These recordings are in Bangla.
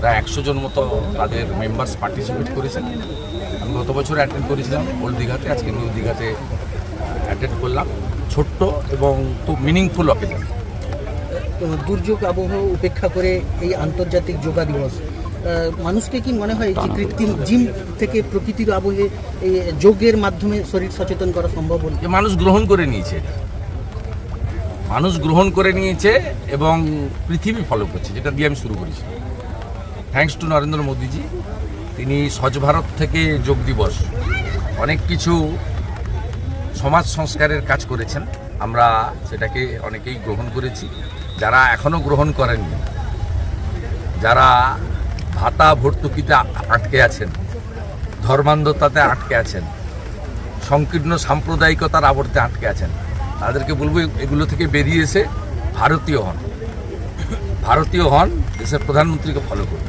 প্রায় 100 জন মতো তাদের মেম্বার্স পার্টিসিপেট করেছেন। আমি গত বছর অ্যাটেন্ড করেছিলাম ওল্ড দীঘাতে, আজকে নিউ দীঘাতে অ্যাটেন্ড করলাম। ছোট্ট এবং খুব মিনিংফুল অকেশন। দুর্যোগ আবহাওয়া উপেক্ষা করে এই আন্তর্জাতিক যোগা দিবস, মানুষকে কি মনে হয় যে কৃত্রিম জিম থেকে প্রকৃতির আবহে এই যোগের মাধ্যমে শরীর সচেতন করা সম্ভব হল? মানুষ গ্রহণ করে নিয়েছে, মানুষ গ্রহণ করে নিয়েছে এবং পৃথিবী ফলো করছে, যেটা দিয়ে আমি শুরু করেছি। থ্যাঙ্কস টু নরেন্দ্র মোদীজি, তিনি স্বচ্ছ ভারত থেকে যোগ দিবস অনেক কিছু সমাজ সংস্কারের কাজ করেছেন। আমরা সেটাকে অনেকেই গ্রহণ করেছি। যারা এখনও গ্রহণ করেননি, যারা ভাতা ভর্তুকিতে আটকে আছেন, ধর্মান্ধতাতে আটকে আছেন, সংকীর্ণ সাম্প্রদায়িকতার আবর্তে আটকে আছেন, তাদেরকে বলবো এগুলো থেকে বেরিয়ে এসে ভারতীয় হন, দেশের প্রধানমন্ত্রীকে ফলো করুন।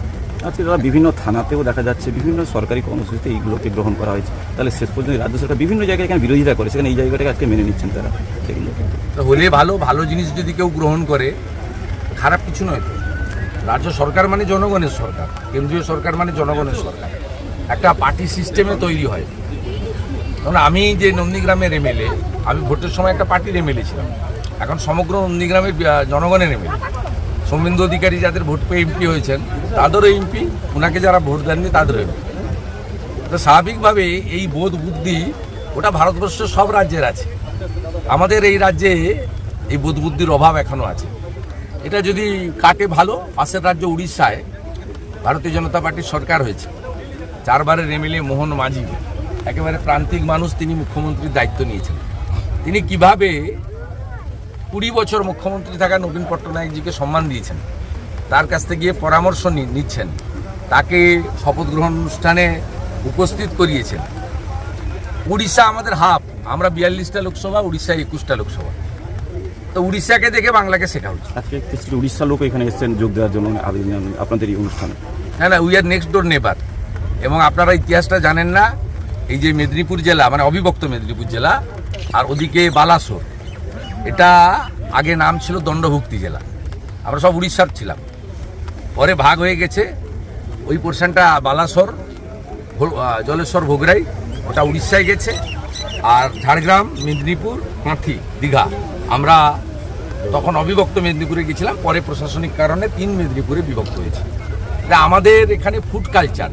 আজকে তারা বিভিন্ন থানাতেও দেখা যাচ্ছে, বিভিন্ন সরকারি কর্মসূচিতে এইগুলোকে গ্রহণ করা হয়েছে। তাহলে শেষ পর্যন্ত রাজ্য সরকার বিভিন্ন জায়গায় এখানে বিরোধিতা করে, সেখানে এই জায়গাটাকে আজকে মেনে নিচ্ছেন তারা। হলে ভালো জিনিস যদি কেউ গ্রহণ করে, খারাপ কিছু নয় তো। রাজ্য সরকার মানে জনগণের সরকার, কেন্দ্রীয় সরকার মানে জনগণের সরকার। একটা পার্টি সিস্টেমে তৈরি হয়। কারণ আমি যে নন্দীগ্রামের এমএলএ, আমি ভোটের সময় একটা পার্টির এমএলএ ছিলাম, এখন সমগ্র নন্দীগ্রামের জনগণের এমএলএ। সৌমেন্দু অধিকারী যাদের ভোট পেয়ে এমপি হয়েছেন তাদেরও এমপি, ওনাকে যারা ভোট দেননি তাদেরও এমপি। তো স্বাভাবিকভাবে এই বোধ বুদ্ধি ওটা ভারতবর্ষের সব রাজ্যের আছে। আমাদের এই রাজ্যে এই বোধ বুদ্ধির অভাব এখনও আছে। এটা যদি কাটে ভালো। পাশের রাজ্য উড়িষ্যায় ভারতীয় জনতা পার্টির সরকার হয়েছে, 4 বারের এমএলএ মোহন মাঝি, একেবারে প্রান্তিক মানুষ, তিনি মুখ্যমন্ত্রীর দায়িত্ব নিয়েছেন। তিনি কিভাবে 20 বছর মুখ্যমন্ত্রী থাকা নবীন পট্টনায়কজিকে সম্মান দিয়েছেন, তার কাছ থেকে গিয়ে পরামর্শ নিচ্ছেন, তাকে শপথ গ্রহণ অনুষ্ঠানে উপস্থিত করিয়েছেন। উড়িষ্যা আমাদের হাফ, আমরা 42টা লোকসভা, উড়িষ্যা 21টা লোকসভা। তো উড়িষ্যাকে দেখে বাংলাকে শেখা উচিত। আজকে কিছু উড়িষ্যার লোক এখানে এসেছেন যোগ দেওয়ার জন্য আপনাদের এই অনুষ্ঠানে। না, উই আর নেক্সট ডোর নেবার। এবং আপনারা ইতিহাসটা জানেন না, এই যে মেদিনীপুর জেলা, মানে অবিভক্ত মেদিনীপুর জেলা, আর ওদিকে বালাসোর, এটা আগে নাম ছিল দণ্ডভুক্তি জেলা। আমরা সব উড়িষ্যার ছিলাম, পরে ভাগ হয়ে গেছে। ওই পোর্শনটা বালাসোর, জলেশ্বর, ভোগরাই, ওটা উড়িষ্যায় গেছে। আর ঝাড়গ্রাম, মেদিনীপুর, কাঁথি, দীঘা, আমরা তখন অবিভক্ত মেদিনীপুরে গেছিলাম। পরে প্রশাসনিক কারণে 3 মেদিনীপুরে বিভক্ত হয়েছে। আমাদের এখানে ফুড কালচার,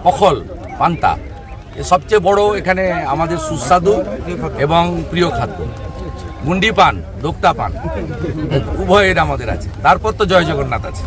পখল, পান্তা, এ সবচেয়ে বড় এখানে আমাদের সুস্বাদু এবং প্রিয় খাদ্য। গুন্ডি পান, দোক্তা পান, উভয়ের আমাদের আছে। তারপর তো জয় জগন্নাথ আছে।